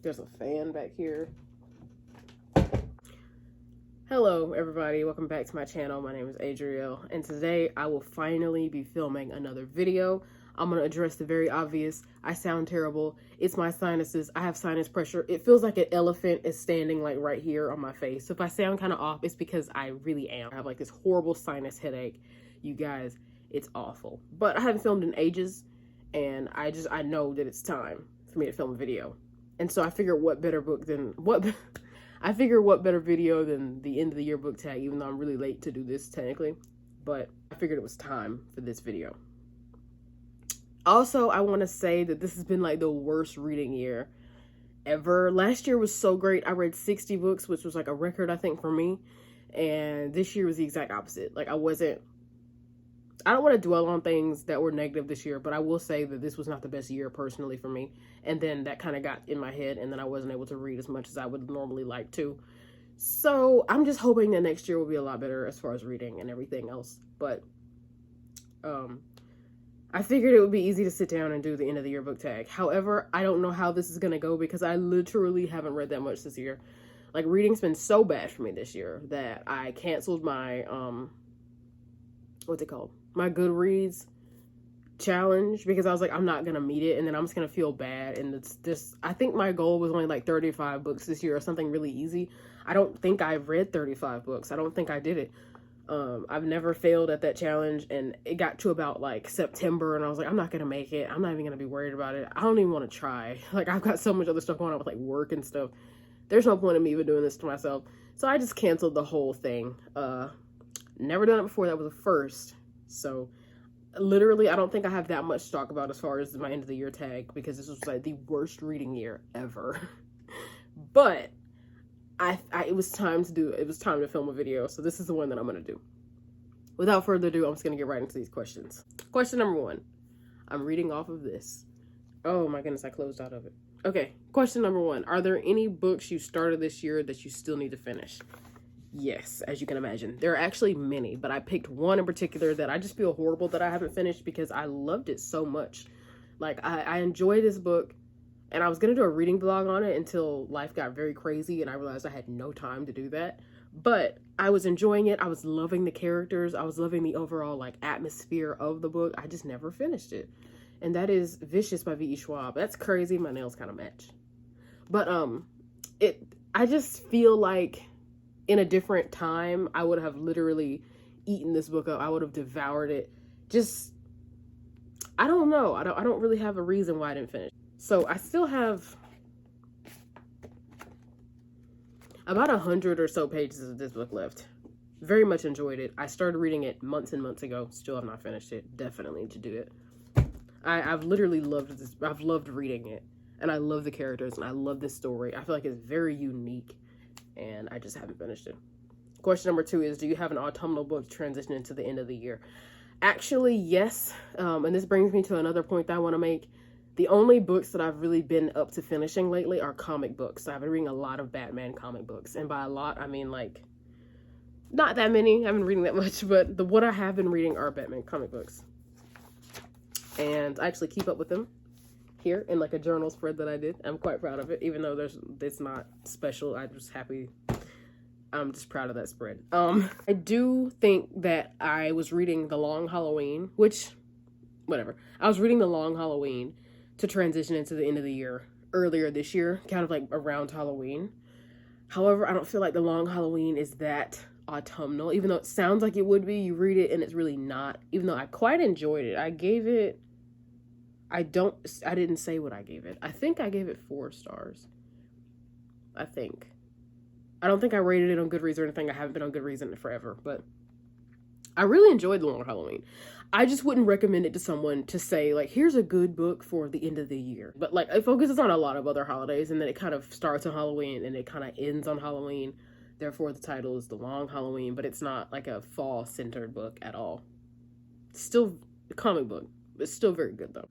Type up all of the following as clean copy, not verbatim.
There's a fan back here. Hello everybody, welcome back to my channel. My name is Adrielle, and today I will finally be filming another video. I'm going to address the very obvious. I sound terrible. It's my sinuses. I have sinus pressure. It feels like an elephant is standing like right here on my face. So if I sound kind of off, it's because I really am. I have like this horrible sinus headache. You guys, it's awful. But I haven't filmed in ages, and I know that it's time for me to film a video. And so I figured what better video than the end of the year book tag, even though I'm really late to do this technically, but I figured it was time for this video. Also, I want to say that this has been like the worst reading year ever. Last year was so great. I read 60 books, which was like a record, I think, for me. And this year was the exact opposite. Like I don't want to dwell on things that were negative this year, but I will say that this was not the best year personally for me. And then that kind of got in my head, and then I wasn't able to read as much as I would normally like to. So I'm just hoping that next year will be a lot better as far as reading and everything else. But I figured it would be easy to sit down and do the end of the year book tag. However, I don't know how this is going to go because I literally haven't read that much this year. Like, reading's been so bad for me this year that I canceled my, what's it called? My Goodreads challenge, because I was like, I'm not gonna meet it, and then I'm just gonna feel bad. And it's just, I think my goal was only like 35 books this year or something really easy. I don't think I've read 35 books. I don't think I did it. I've never failed at that challenge, and it got to about like September, and I was like, I'm not gonna make it. I'm not even gonna be worried about it. I don't even want to try. Like, I've got so much other stuff going on with like work and stuff. There's no point in me even doing this to myself. So I just canceled the whole thing. Never done it before. That was a first. So literally, I don't think I have that much to talk about as far as my end of the year tag, because this was like the worst reading year ever. But it was time to film a video. So this is the one that I'm going to do. Without further ado, I'm just going to get right into these questions. Question number 1. I'm reading off of this. Oh my goodness, I closed out of it. Okay. Question number 1. Are there any books you started this year that you still need to finish? Yes, as you can imagine. There are actually many, but I picked one in particular that I just feel horrible that I haven't finished because I loved it so much. Like, I enjoy this book, and I was going to do a reading vlog on it until life got very crazy and I realized I had no time to do that. But I was enjoying it. I was loving the characters. I was loving the overall, like, atmosphere of the book. I just never finished it. And that is Vicious by V.E. Schwab. That's crazy. My nails kind of match. But, I just feel like in a different time, I would have literally eaten this book up. I would have devoured it. Just, I don't know. I don't really have a reason why I didn't finish. So I still have about 100 or so pages of this book left. Very much enjoyed it. I started reading it months and months ago. Still have not finished it. Definitely need to do it. I've literally loved this. I've loved reading it. And I love the characters, and I love this story. I feel like it's very unique. And I just haven't finished it. Question number 2 is, do you have an autumnal book transitioning into the end of the year? Actually, yes. And this brings me to another point that I want to make. The only books that I've really been up to finishing lately are comic books. I've been reading a lot of Batman comic books. And by a lot, I mean like, not that many. I haven't been reading that much. But what I have been reading are Batman comic books. And I actually keep up with them here in like a journal spread that I did. I'm quite proud of it, even though it's not special. I'm just proud of that spread. I do think that I was reading The Long Halloween, which, whatever. I was reading The Long Halloween to transition into the end of the year earlier this year, kind of like around Halloween. However, I don't feel like The Long Halloween is that autumnal, even though it sounds like it would be. You read it and it's really not, even though I quite enjoyed it. I gave it, I didn't say what I gave it. I think I gave it 4 stars. I think. I don't think I rated it on Goodreads or anything. I haven't been on Goodreads in forever, but I really enjoyed The Long Halloween. I just wouldn't recommend it to someone to say, like, here's a good book for the end of the year. But, like, it focuses on a lot of other holidays, and then it kind of starts on Halloween, and it kind of ends on Halloween. Therefore, the title is The Long Halloween, but it's not, like, a fall-centered book at all. It's still a comic book, but it's still very good, though.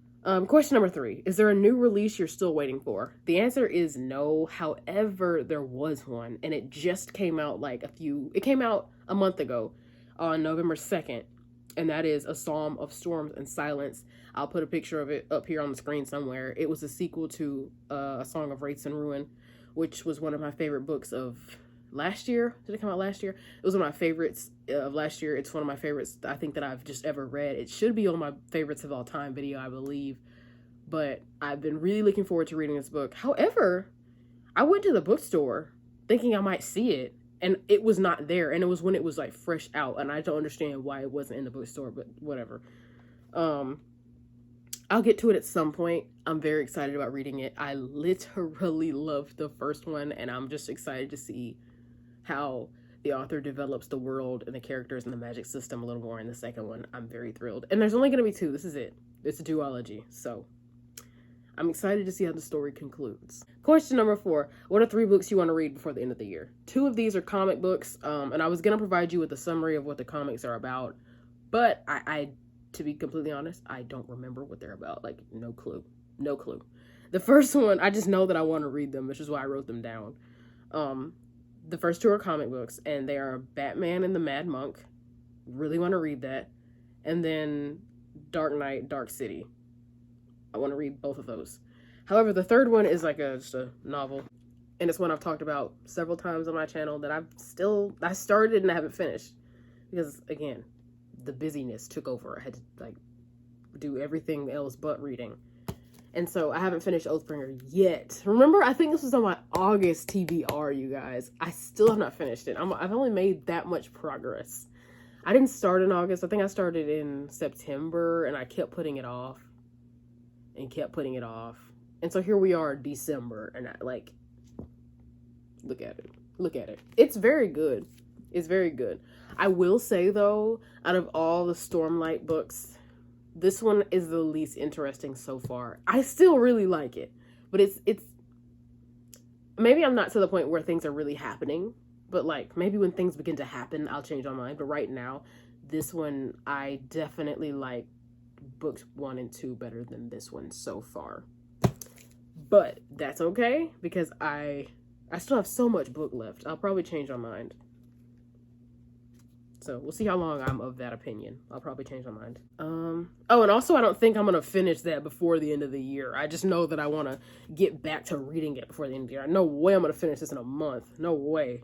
Question number 3. Is there a new release you're still waiting for? The answer is no. However, there was one, and it just came out it came out a month ago on November 2nd. and that is A Psalm of Storms and Silence. I'll put a picture of it up here on the screen somewhere. It was a sequel to A Song of Wraiths and Ruin, which was one of my favorite books of last year. Did it come out last year? It was one of my favorites of last year. It's one of my favorites, I think, that I've just ever read. It should be on my favorites of all time video, I believe. But I've been really looking forward to reading this book. However, I went to the bookstore thinking I might see it, and it was not there. And it was when it was like fresh out, and I don't understand why it wasn't in the bookstore, but whatever. I'll get to it at some point. I'm very excited about reading it. I literally loved the first one, and I'm just excited to see how the author develops the world and the characters and the magic system a little more in the second one. I'm very thrilled. And there's only going to be 2. This is it. It's a duology. So I'm excited to see how the story concludes. Question number 4. What are 3 books you want to read before the end of the year? 2 of these are comic books. And I was going to provide you with a summary of what the comics are about. But I, to be completely honest, I don't remember what they're about. Like, no clue. No clue. The first one, I just know that I want to read them, which is why I wrote them down. The first 2 are comic books, and they are Batman and the Mad Monk. Really want to read that. And then Dark Knight, Dark City. I want to read both of those. However, the third one is like just a novel. And it's one I've talked about several times on my channel that I started and I haven't finished. Because, again, the busyness took over. I had to, like, do everything else but reading. And so I haven't finished Oathbringer yet. Remember, I think this was on my August TBR, you guys. I still have not finished it. I've only made that much progress. I didn't start in August. I think I started in September, and I kept putting it off. And kept putting it off. And so here we are, December, and look at it. Look at it. It's very good. It's very good. I will say, though, out of all the Stormlight books, this one is the least interesting so far. I still really like it, but it's maybe I'm not to the point where things are really happening, but like maybe when things begin to happen, I'll change my mind. But right now, this one, I definitely like books 1 and 2 better than this one so far. But that's okay, because I still have so much book left. I'll probably change my mind. So we'll see how long I'm of that opinion. I'll probably change my mind. Oh, and also I don't think I'm going to finish that before the end of the year. I just know that I want to get back to reading it before the end of the year. No way I'm going to finish this in a month. No way.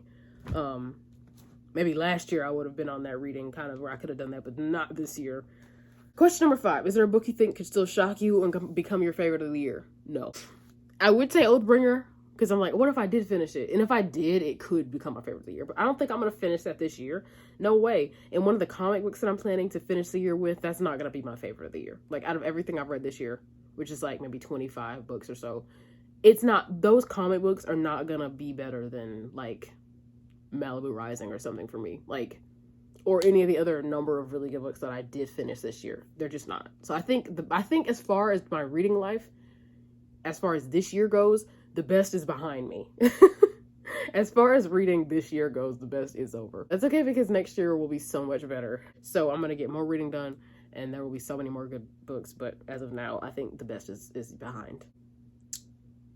Maybe last year I would have been on that reading kind of where I could have done that, but not this year. Question number 5. Is there a book you think could still shock you and become your favorite of the year? No. I would say Oathbringer, because I'm like, what if I did finish it? And if I did, it could become my favorite of the year. But I don't think I'm going to finish that this year. No way. And one of the comic books that I'm planning to finish the year with, that's not going to be my favorite of the year. Like, out of everything I've read this year, which is like maybe 25 books or so, it's not, those comic books are not going to be better than, like, Malibu Rising or something for me. Like, or any of the other number of really good books that I did finish this year. They're just not. So I think as far as my reading life, as far as this year goes, the best is behind me. As far as reading this year goes, the best is over. That's okay, because next year will be so much better. So I'm going to get more reading done, and there will be so many more good books. But as of now, I think the best is behind.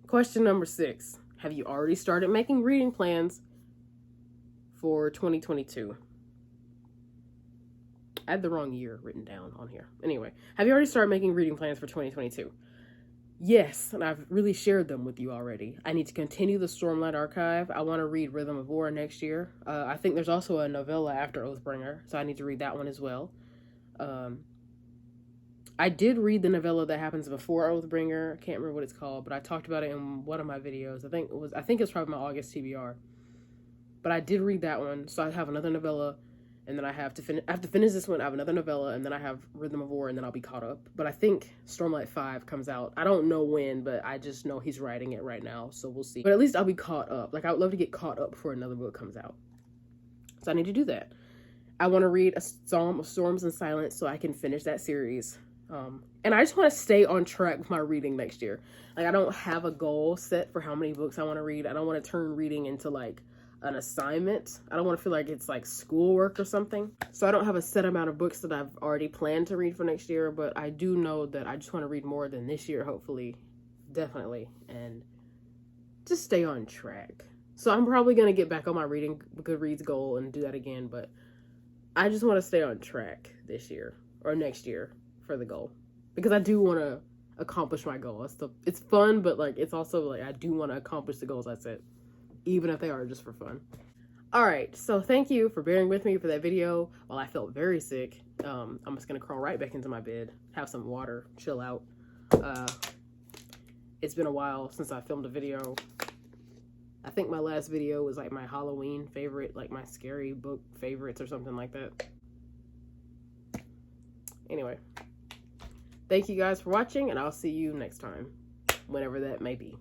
Question number 6. Have you already started making reading plans for 2022? I had the wrong year written down on here. Anyway, have you already started making reading plans for 2022? Yes, and I've really shared them with you already. I need to continue the Stormlight Archive. I want to read Rhythm of War next year. I think there's also a novella after Oathbringer, so I need to read that one as well. I did read the novella that happens before Oathbringer. I can't remember what it's called, but I talked about it in one of my videos. I think it's probably my August TBR. But I did read that one, so I have another novella. And then I have to finish this one. I have another novella, and then I have Rhythm of War, and then I'll be caught up. But I think Stormlight 5 comes out. I don't know when, but I just know he's writing it right now, so we'll see. But at least I'll be caught up. Like, I would love to get caught up before another book comes out. So I need to do that. I want to read A Psalm of Storms and Silence so I can finish that series. And I just want to stay on track with my reading next year. Like, I don't have a goal set for how many books I want to read. I don't want to turn reading into, like, an assignment. I don't want to feel like it's like schoolwork or something. So I don't have a set amount of books that I've already planned to read for next year, but I do know that I just want to read more than this year, hopefully, definitely, and just stay on track. So I'm probably going to get back on my reading Goodreads goal and do that again, but I just want to stay on track this year or next year for the goal, because I do want to accomplish my goal. It's fun, but like it's also like I do want to accomplish the goals I set, even if they are just for fun. All right, so thank you for bearing with me for that video while I felt very sick. I'm just gonna crawl right back into my bed, have some water, chill out. It's been a while since I filmed a video. I think my last video was like my Halloween favorite, like my scary book favorites or something like that. Anyway, thank you guys for watching, and I'll see you next time, whenever that may be.